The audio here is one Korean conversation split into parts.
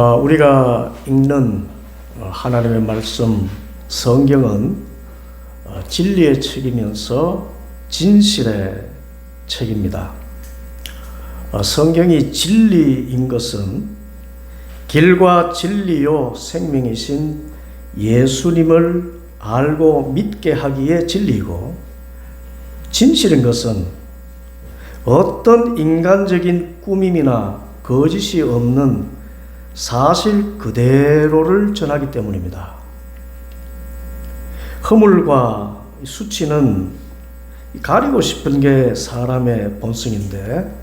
우리가 읽는 하나님의 말씀 성경은 진리의 책이면서 진실의 책입니다. 성경이 진리인 것은 길과 진리요 생명이신 예수님을 알고 믿게 하기에 진리이고, 진실인 것은 어떤 인간적인 꾸밈이나 거짓이 없는 사실 그대로를 전하기 때문입니다. 허물과 수치는 가리고 싶은 게 사람의 본성인데,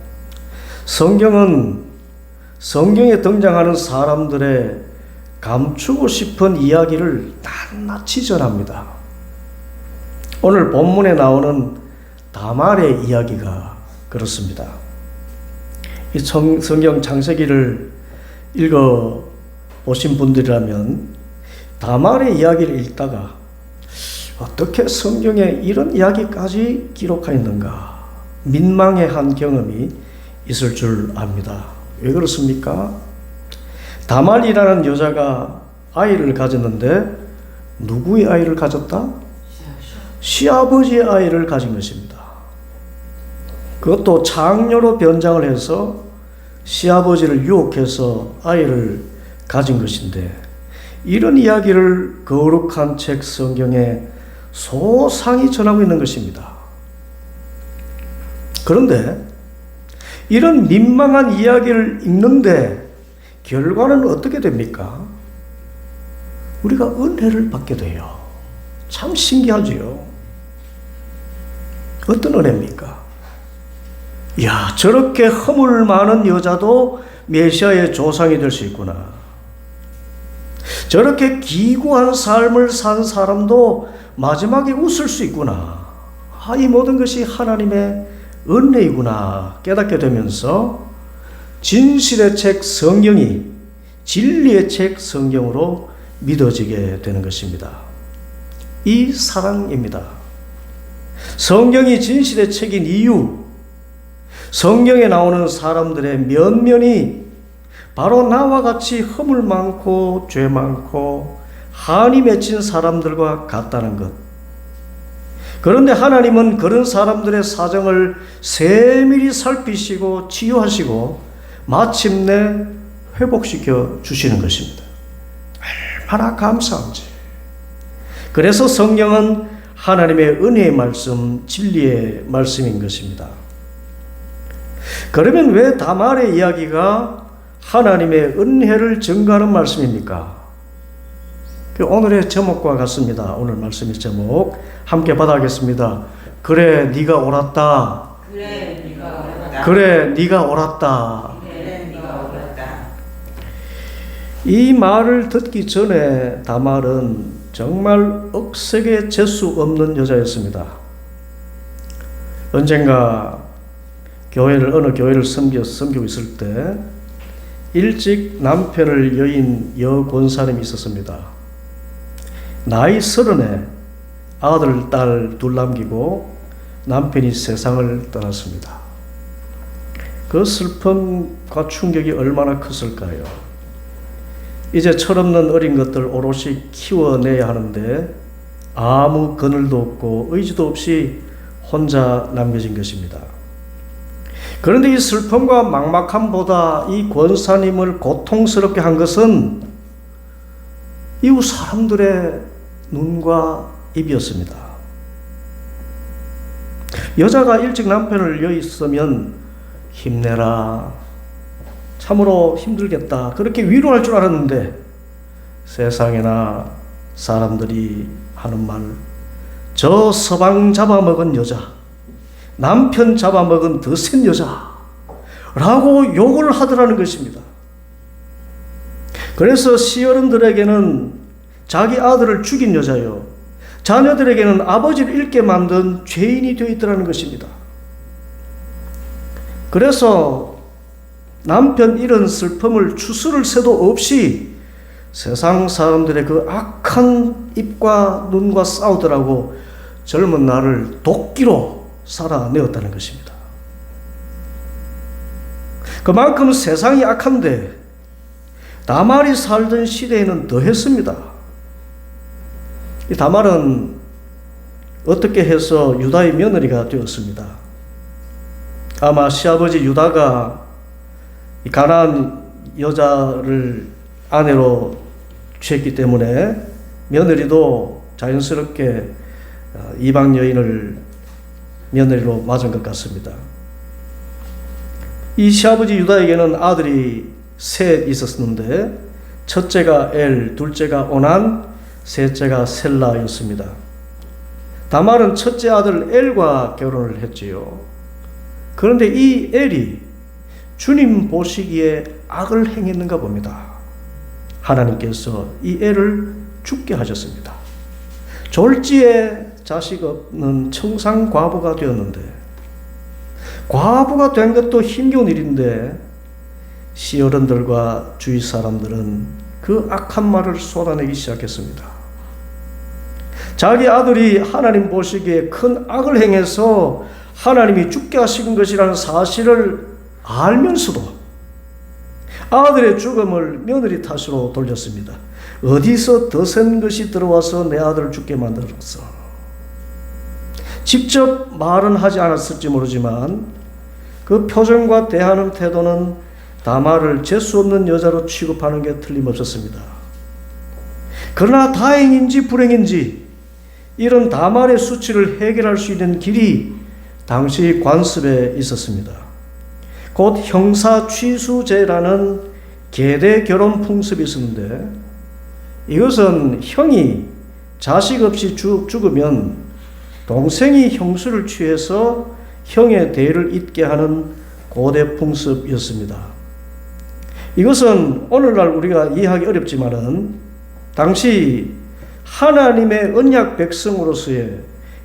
성경은 성경에 등장하는 사람들의 감추고 싶은 이야기를 낱낱이 전합니다. 오늘 본문에 나오는 다말의 이야기가 그렇습니다. 이 성경 창세기를 읽어 보신 분들이라면 다말의 이야기를 읽다가 어떻게 성경에 이런 이야기까지 기록하였는가 민망해한 경험이 있을 줄 압니다. 왜 그렇습니까? 다말이라는 여자가 아이를 가졌는데 누구의 아이를 가졌다? 시아버지의 아이를 가진 것입니다. 그것도 장녀로 변장을 해서 시아버지를 유혹해서 아이를 가진 것인데, 이런 이야기를 거룩한 책 성경에 소상히 전하고 있는 것입니다. 그런데 이런 민망한 이야기를 읽는데 결과는 어떻게 됩니까? 우리가 은혜를 받게 돼요. 참 신기하지요. 어떤 은혜입니까? 야, 저렇게 허물 많은 여자도 메시아의 조상이 될 수 있구나. 저렇게 기구한 삶을 산 사람도 마지막에 웃을 수 있구나. 이 모든 것이 하나님의 은혜이구나 깨닫게 되면서 진실의 책 성경이 진리의 책 성경으로 믿어지게 되는 것입니다. 이 사랑입니다. 성경이 진실의 책인 이유, 성경에 나오는 사람들의 면면이 바로 나와 같이 허물 많고 죄 많고 한이 맺힌 사람들과 같다는 것. 그런데 하나님은 그런 사람들의 사정을 세밀히 살피시고 치유하시고 마침내 회복시켜 주시는 것입니다. 얼마나 감사한지. 그래서 성경은 하나님의 은혜의 말씀, 진리의 말씀인 것입니다. 그러면 왜 다말의 이야기가 하나님의 은혜를 증거하는 말씀입니까? 오늘의 제목과 같습니다. 오늘 말씀의 제목 함께 받아가겠습니다. 그래 네가 옳았다. 그래 네가 옳았다. 그래 네가 옳았다. 그래 네가 옳았다. 이 말을 듣기 전에 다말은 정말 억세게 재수 없는 여자였습니다. 언젠가 어느 교회를 섬기고 있을 때 일찍 남편을 여인 여권사님이 있었습니다. 나이 30에 아들, 딸 둘 남기고 남편이 세상을 떠났습니다. 그 슬픔과 충격이 얼마나 컸을까요? 이제 철없는 어린 것들 오롯이 키워내야 하는데 아무 그늘도 없고 의지도 없이 혼자 남겨진 것입니다. 그런데 이 슬픔과 막막함보다 이 권사님을 고통스럽게 한 것은 이웃 사람들의 눈과 입이었습니다. 여자가 일찍 남편을 여있으면 힘내라, 참으로 힘들겠다, 그렇게 위로할 줄 알았는데 세상에나 사람들이 하는 말, 저 서방 잡아먹은 여자, 남편 잡아먹은 더 센 여자라고 욕을 하더라는 것입니다. 그래서 시어른들에게는 자기 아들을 죽인 여자요, 자녀들에게는 아버지를 잃게 만든 죄인이 되어 있더라는 것입니다. 그래서 남편 잃은 슬픔을 추스를 새도 없이 세상 사람들의 그 악한 입과 눈과 싸우더라고 젊은 날을 도끼로 살아내었다는 것입니다. 그만큼 세상이 악한데 다말이 살던 시대에는 더했습니다. 이 다말은 어떻게 해서 유다의 며느리가 되었습니다. 아마 시아버지 유다가 이 가나안 여자를 아내로 취했기 때문에 며느리도 자연스럽게 이방 여인을 며느리로 맞은 것 같습니다. 이 시아버지 유다에게는 아들이 셋 있었는데 첫째가 엘, 둘째가 오난, 셋째가 셀라였습니다. 다말은 첫째 아들 엘과 결혼을 했지요. 그런데 이 엘이 주님 보시기에 악을 행했는가 봅니다. 하나님께서 이 엘을 죽게 하셨습니다. 졸지에 자식 없는 청상 과부가 되었는데, 과부가 된 것도 힘겨운 일인데 시어른들과 주위 사람들은 그 악한 말을 쏟아내기 시작했습니다. 자기 아들이 하나님 보시기에 큰 악을 행해서 하나님이 죽게 하신 것이라는 사실을 알면서도 아들의 죽음을 며느리 탓으로 돌렸습니다. 어디서 더 센 것이 들어와서 내 아들을 죽게 만들었어. 직접 말은 하지 않았을지 모르지만 그 표정과 대하는 태도는 다말을 재수 없는 여자로 취급하는 게 틀림없었습니다. 그러나 다행인지 불행인지 이런 다말의 수치를 해결할 수 있는 길이 당시 관습에 있었습니다. 곧 형사취수제라는 계대 결혼 풍습이 있었는데, 이것은 형이 자식 없이 죽으면 동생이 형수를 취해서 형의 대를 잇게 하는 고대 풍습이었습니다. 이것은 오늘날 우리가 이해하기 어렵지만은 당시 하나님의 언약 백성으로서의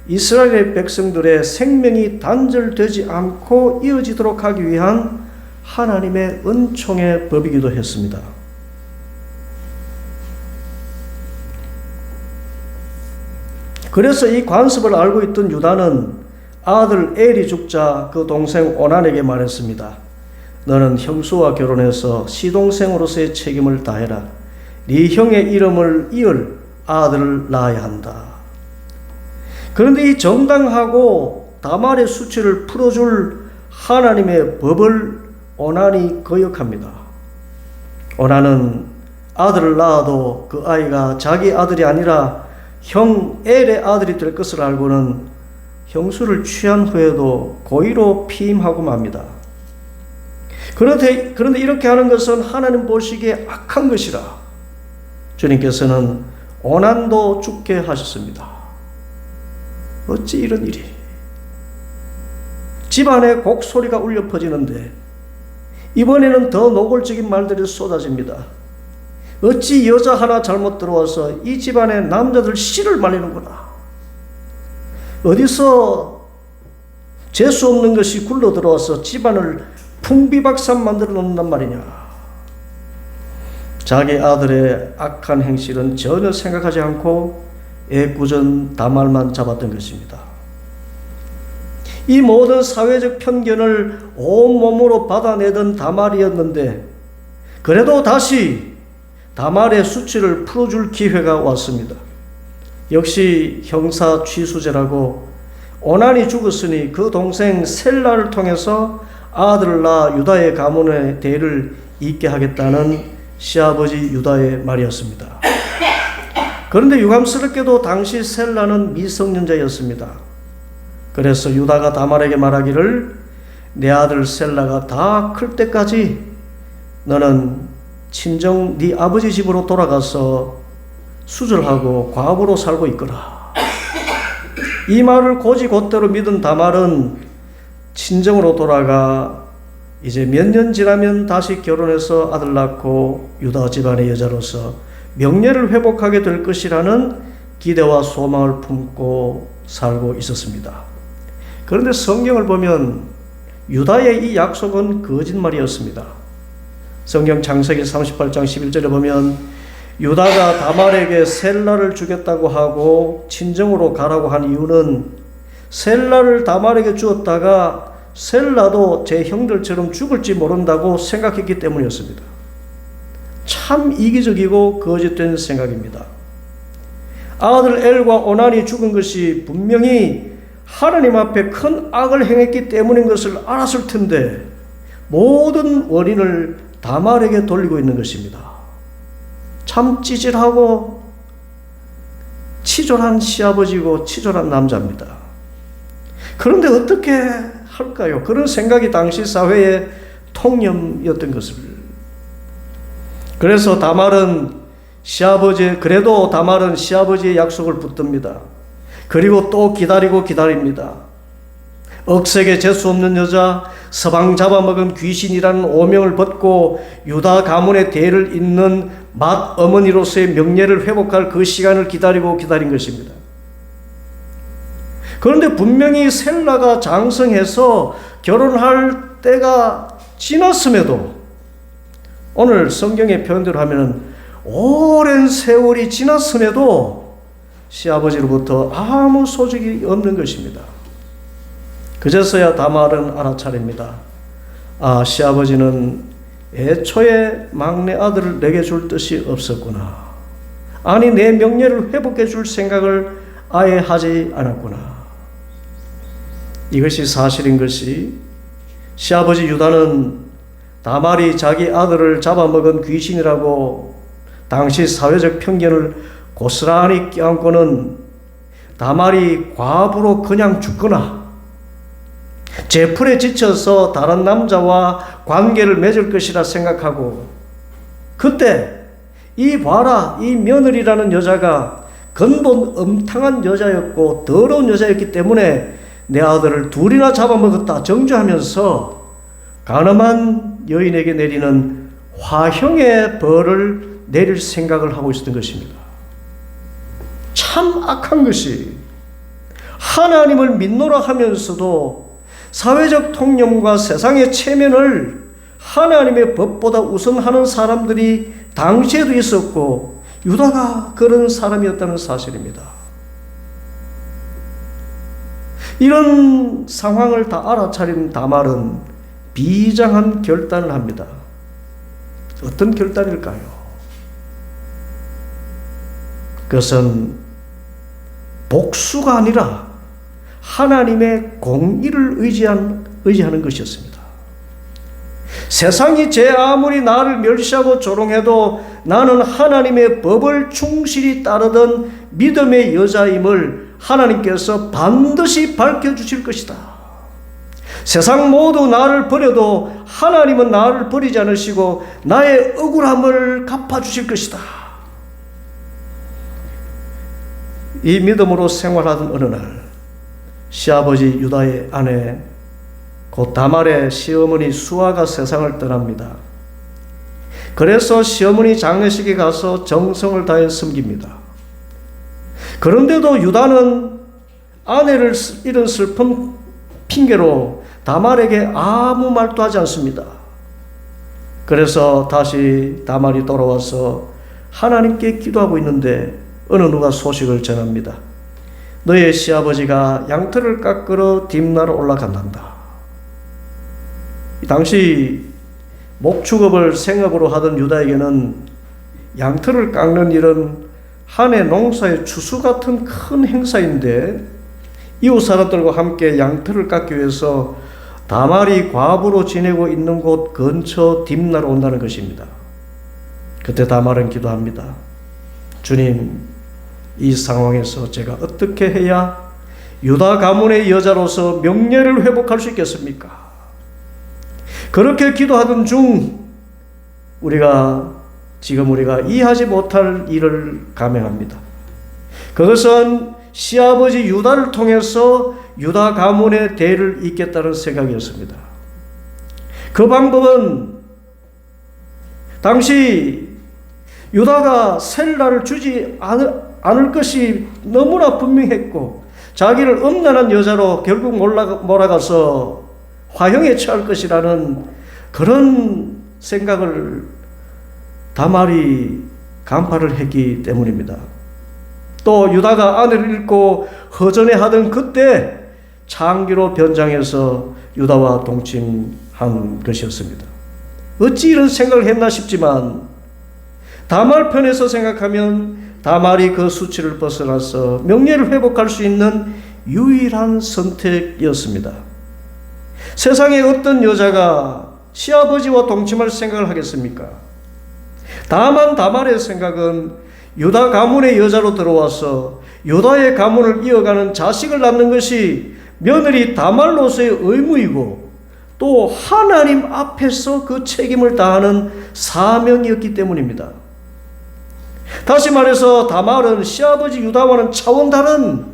이스라엘의 백성들의 생명이 단절되지 않고 이어지도록 하기 위한 하나님의 은총의 법이기도 했습니다. 그래서 이 관습을 알고 있던 유다는 아들 엘이 죽자 그 동생 오난에게 말했습니다. 너는 형수와 결혼해서 시동생으로서의 책임을 다해라. 네 형의 이름을 이을 아들을 낳아야 한다. 그런데 이 정당하고 다말의 수치를 풀어줄 하나님의 법을 오난이 거역합니다. 오난은 아들을 낳아도 그 아이가 자기 아들이 아니라 형 엘의 아들이 될 것을 알고는 형수를 취한 후에도 고의로 피임하고 맙니다. 그런데 이렇게 하는 것은 하나님 보시기에 악한 것이라 주님께서는 오난도 죽게 하셨습니다. 어찌 이런 일이? 집안에 곡소리가 울려 퍼지는데 이번에는 더 노골적인 말들이 쏟아집니다. 어찌 여자 하나 잘못 들어와서 이 집안에 남자들 씨를 말리는구나. 어디서 재수 없는 것이 굴러 들어와서 집안을 풍비박산 만들어 놓는단 말이냐. 자기 아들의 악한 행실은 전혀 생각하지 않고 애꿎은 다말만 잡았던 것입니다. 이 모든 사회적 편견을 온몸으로 받아내던 다말이었는데 그래도 다시 다말의 수치를 풀어줄 기회가 왔습니다. 역시 형사 취수제라고 오난이 죽었으니 그 동생 셀라를 통해서 아들을 낳아 유다의 가문의 대를 잇게 하겠다는 시아버지 유다의 말이었습니다. 그런데 유감스럽게도 당시 셀라는 미성년자였습니다. 그래서 유다가 다말에게 말하기를 내 아들 셀라가 다 클 때까지 너는 친정 네 아버지 집으로 돌아가서 수절하고 과부로 살고 있거라. 이 말을 곧이곧대로 믿은 다말은 친정으로 돌아가 이제 몇 년 지나면 다시 결혼해서 아들 낳고 유다 집안의 여자로서 명예를 회복하게 될 것이라는 기대와 소망을 품고 살고 있었습니다. 그런데 성경을 보면 유다의 이 약속은 거짓말이었습니다. 성경 창세기 38장 11절에 보면 유다가 다말에게 셀라를 주겠다고 하고 친정으로 가라고 한 이유는 셀라를 다말에게 주었다가 셀라도 제 형들처럼 죽을지 모른다고 생각했기 때문이었습니다. 참 이기적이고 거짓된 생각입니다. 아들 엘과 오난이 죽은 것이 분명히 하나님 앞에 큰 악을 행했기 때문인 것을 알았을 텐데 모든 원인을 다말에게 돌리고 있는 것입니다. 참 찌질하고 치졸한 시아버지고 치졸한 남자입니다. 그런데 어떻게 할까요? 그런 생각이 당시 사회의 통념이었던 것을. 그래서 그래도 다말은 시아버지의 약속을 붙듭니다. 그리고 또 기다리고 기다립니다. 억세게 재수 없는 여자, 서방 잡아먹은 귀신이라는 오명을 벗고 유다 가문의 대를 잇는 맏 어머니로서의 명예를 회복할 그 시간을 기다리고 기다린 것입니다. 그런데 분명히 셀라가 장성해서 결혼할 때가 지났음에도 오늘 성경의 표현대로 하면 오랜 세월이 지났음에도 시아버지로부터 아무 소식이 없는 것입니다. 그제서야 다말은 알아차립니다. 시아버지는 애초에 막내 아들을 내게 줄 뜻이 없었구나. 아니, 내 명예를 회복해 줄 생각을 아예 하지 않았구나. 이것이 사실인 것이, 시아버지 유다는 다말이 자기 아들을 잡아먹은 귀신이라고 당시 사회적 편견을 고스란히 껴안고는 다말이 과부로 그냥 죽거나 제풀에 지쳐서 다른 남자와 관계를 맺을 것이라 생각하고, 그때 이 며느리라는 여자가 근본 음탕한 여자였고 더러운 여자였기 때문에 내 아들을 둘이나 잡아먹었다 정죄하면서 간음한 여인에게 내리는 화형의 벌을 내릴 생각을 하고 있었던 것입니다. 참 악한 것이, 하나님을 믿노라 하면서도 사회적 통념과 세상의 체면을 하나님의 법보다 우선하는 사람들이 당시에도 있었고 유다가 그런 사람이었다는 사실입니다. 이런 상황을 다 알아차린 다말은 비장한 결단을 합니다. 어떤 결단일까요? 그것은 복수가 아니라 하나님의 공의를 의지하는 것이었습니다. 세상이 제 아무리 나를 멸시하고 조롱해도 나는 하나님의 법을 충실히 따르던 믿음의 여자임을 하나님께서 반드시 밝혀주실 것이다. 세상 모두 나를 버려도 하나님은 나를 버리지 않으시고 나의 억울함을 갚아주실 것이다. 이 믿음으로 생활하던 어느 날, 시아버지 유다의 아내 곧 다말의 시어머니 수아가 세상을 떠납니다. 그래서 시어머니 장례식에 가서 정성을 다해 섬깁니다. 그런데도 유다는 아내를 잃은 슬픈 핑계로 다말에게 아무 말도 하지 않습니다. 그래서 다시 다말이 돌아와서 하나님께 기도하고 있는데 어느 누가 소식을 전합니다. 너의 시아버지가 양털을 깎으러 딥나로 올라간단다. 당시 목축업을 생업으로 하던 유다에게는 양털을 깎는 일은 한 해 농사의 추수 같은 큰 행사인데 이웃 사람들과 함께 양털을 깎기 위해서 다말이 과부로 지내고 있는 곳 근처 딥나로 온다는 것입니다. 그때 다말은 기도합니다. 주님, 이 상황에서 제가 어떻게 해야 유다 가문의 여자로서 명예를 회복할 수 있겠습니까? 그렇게 기도하던 중 우리가 이해하지 못할 일을 감행합니다. 그것은 시아버지 유다를 통해서 유다 가문의 대를 잇겠다는 생각이었습니다. 그 방법은 당시 유다가 셀라를 주지 않을 것이 너무나 분명했고 자기를 음란한 여자로 결국 몰아가서 화형에 처할 것이라는 그런 생각을 다말이 간파를 했기 때문입니다. 또 유다가 아내를 잃고 허전해하던 그때 창기로 변장해서 유다와 동침한 것이었습니다. 어찌 이런 생각을 했나 싶지만 다말 편에서 생각하면 다말이 그 수치를 벗어나서 명예를 회복할 수 있는 유일한 선택이었습니다. 세상에 어떤 여자가 시아버지와 동침할 생각을 하겠습니까? 다만 다말의 생각은 유다 가문의 여자로 들어와서 유다의 가문을 이어가는 자식을 낳는 것이 며느리 다말로서의 의무이고 또 하나님 앞에서 그 책임을 다하는 사명이었기 때문입니다. 다시 말해서 다말은 시아버지 유다와는 차원 다른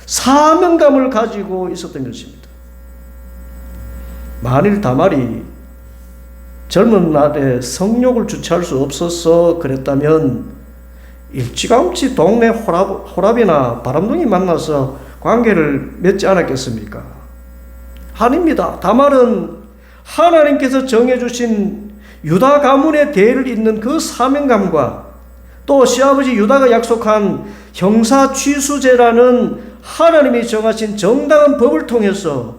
사명감을 가지고 있었던 것입니다. 만일 다말이 젊은 날에 성욕을 주체할 수 없어서 그랬다면 일찌감치 동네 호랍이나 바람둥이 만나서 관계를 맺지 않았겠습니까? 아닙니다. 다말은 하나님께서 정해주신 유다 가문의 대를 잇는 그 사명감과 또 시아버지 유다가 약속한 형사 취수제라는 하나님이 정하신 정당한 법을 통해서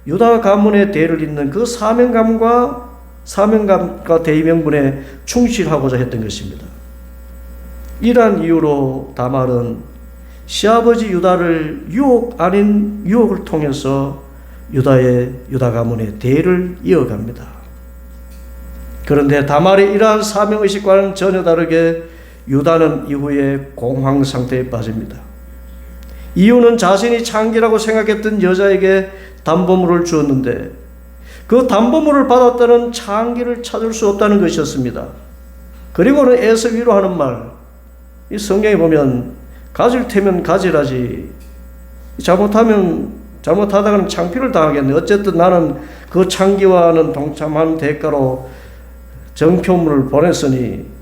유다 가문의 대를 잇는 그 사명감과 대의명분에 충실하고자 했던 것입니다. 이러한 이유로 다말은 시아버지 유다를 유혹 아닌 유혹을 통해서 유다 가문의 대를 이어갑니다. 그런데 다말의 이러한 사명의식과는 전혀 다르게 유다는 이후에 공황 상태에 빠집니다. 이유는 자신이 창기라고 생각했던 여자에게 담보물을 주었는데 그 담보물을 받았다는 창기를 찾을 수 없다는 것이었습니다. 그리고는 애서 위로하는 말, 이 성경에 보면 가질 테면 가지라지 잘못하다가는 창피를 당하겠네. 어쨌든 나는 그 창기와는 동참한 대가로 정표물을 보냈으니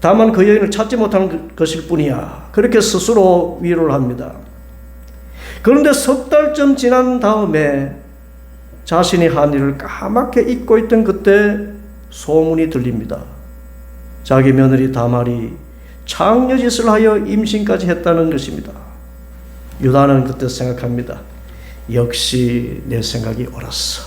다만 그 여인을 찾지 못하는 것일 뿐이야. 그렇게 스스로 위로를 합니다. 그런데 석 달쯤 지난 다음에 자신이 한 일을 까맣게 잊고 있던 그때 소문이 들립니다. 자기 며느리 다말이 창녀짓을 하여 임신까지 했다는 것입니다. 유다는 그때 생각합니다. 역시 내 생각이 옳았어.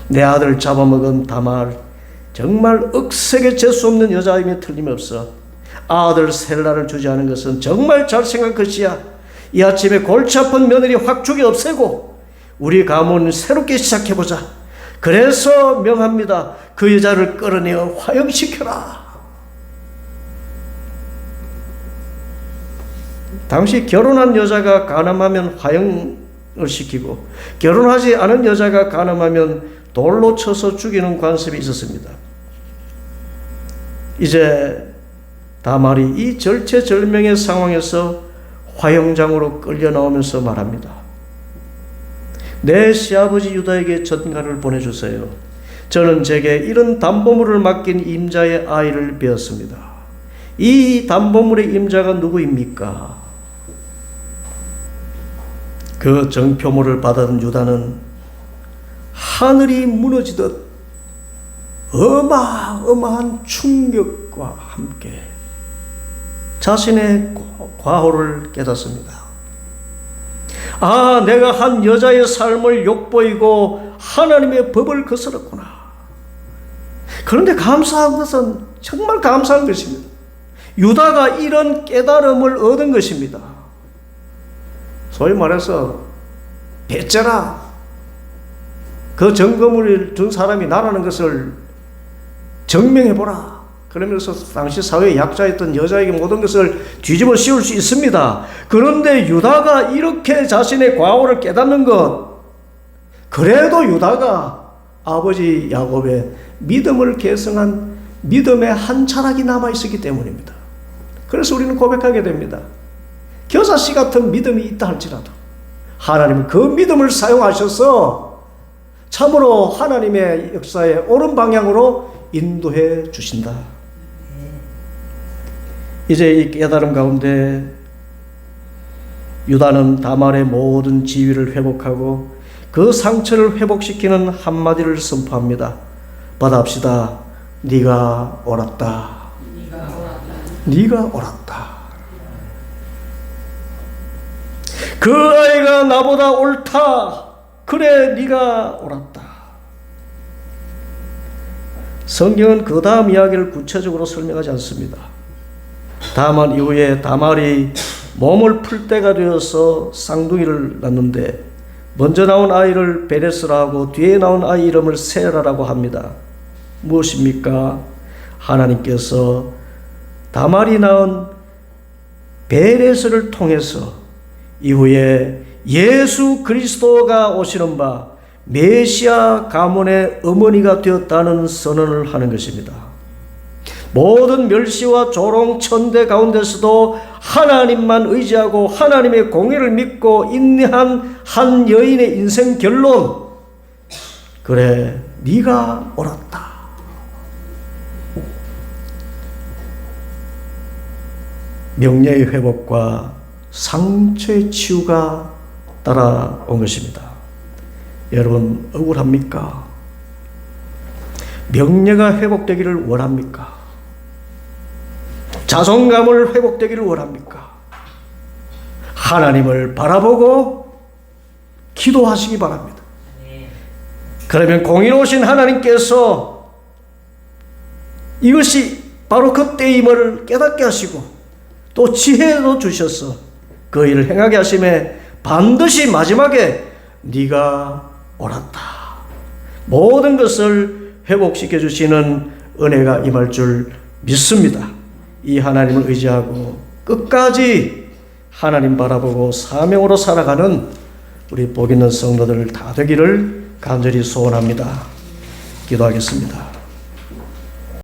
내 아들 잡아먹은 다말 정말 억세게 재수 없는 여자임에 틀림없어. 아들 셀라를 주지 않은 것은 정말 잘 생각한 것이야. 이 아침에 골치 아픈 며느리 확 죽여 없애고 우리 가문 새롭게 시작해보자. 그래서 명합니다. 그 여자를 끌어내어 화형시켜라. 당시 결혼한 여자가 간암하면 화형을 시키고 결혼하지 않은 여자가 간암하면 돌로 쳐서 죽이는 관습이 있었습니다. 이제 다말이 이 절체절명의 상황에서 화형장으로 끌려 나오면서 말합니다. 내 시아버지 유다에게 전가를 보내주세요. 저는 제게 이런 담보물을 맡긴 임자의 아이를 be었습니다. 이 담보물의 임자가 누구입니까? 그 정표물을 받은 유다는 하늘이 무너지듯 어마어마한 충격과 함께 자신의 과오를 깨닫습니다. 아, 내가 한 여자의 삶을 욕보이고 하나님의 법을 거스렀구나. 그런데 감사한 것은 정말 감사한 것입니다. 유다가 이런 깨달음을 얻은 것입니다. 소위 말해서 배째라. 그 점검을 준 사람이 나라는 것을 증명해보라. 그러면서 당시 사회의 약자였던 여자에게 모든 것을 뒤집어 씌울 수 있습니다. 그런데 유다가 이렇게 자신의 과오를 깨닫는 것, 그래도 유다가 아버지 야곱의 믿음을 계승한 믿음의 한 자락이 남아있었기 때문입니다. 그래서 우리는 고백하게 됩니다. 겨자씨 같은 믿음이 있다 할지라도 하나님은 그 믿음을 사용하셔서 참으로 하나님의 역사의 옳은 방향으로 인도해 주신다. 이제 이 깨달음 가운데 유다는 다말의 모든 지위를 회복하고 그 상처를 회복시키는 한마디를 선포합니다. 받아합시다. 네가 옳았다. 네가 옳았다. 그 아이가 나보다 옳다. 그래, 네가 옳았다. 성경은 그 다음 이야기를 구체적으로 설명하지 않습니다. 다만 이후에 다말이 몸을 풀 때가 되어서 쌍둥이를 낳는데 먼저 나온 아이를 베레스라 하고 뒤에 나온 아이 이름을 세라라고 합니다. 무엇입니까? 하나님께서 다말이 낳은 베레스를 통해서 이후에 예수 그리스도가 오시는 바 메시아 가문의 어머니가 되었다는 선언을 하는 것입니다. 모든 멸시와 조롱 천대 가운데서도 하나님만 의지하고 하나님의 공의를 믿고 인내한 한 여인의 인생 결론, 그래 네가 옳았다. 명예의 회복과 상처의 치유가 따라온 것입니다. 여러분 억울합니까? 명예가 회복되기를 원합니까? 자존감을 회복되기를 원합니까? 하나님을 바라보고 기도하시기 바랍니다. 그러면 공의로우신 하나님께서 이것이 바로 그때임을 깨닫게 하시고 또 지혜도 주셔서 그 일을 행하게 하심에 반드시 마지막에 네가 옳았다, 모든 것을 회복시켜 주시는 은혜가 임할 줄 믿습니다. 이 하나님을 의지하고 끝까지 하나님 바라보고 사명으로 살아가는 우리 복 있는 성도들 다 되기를 간절히 소원합니다. 기도하겠습니다.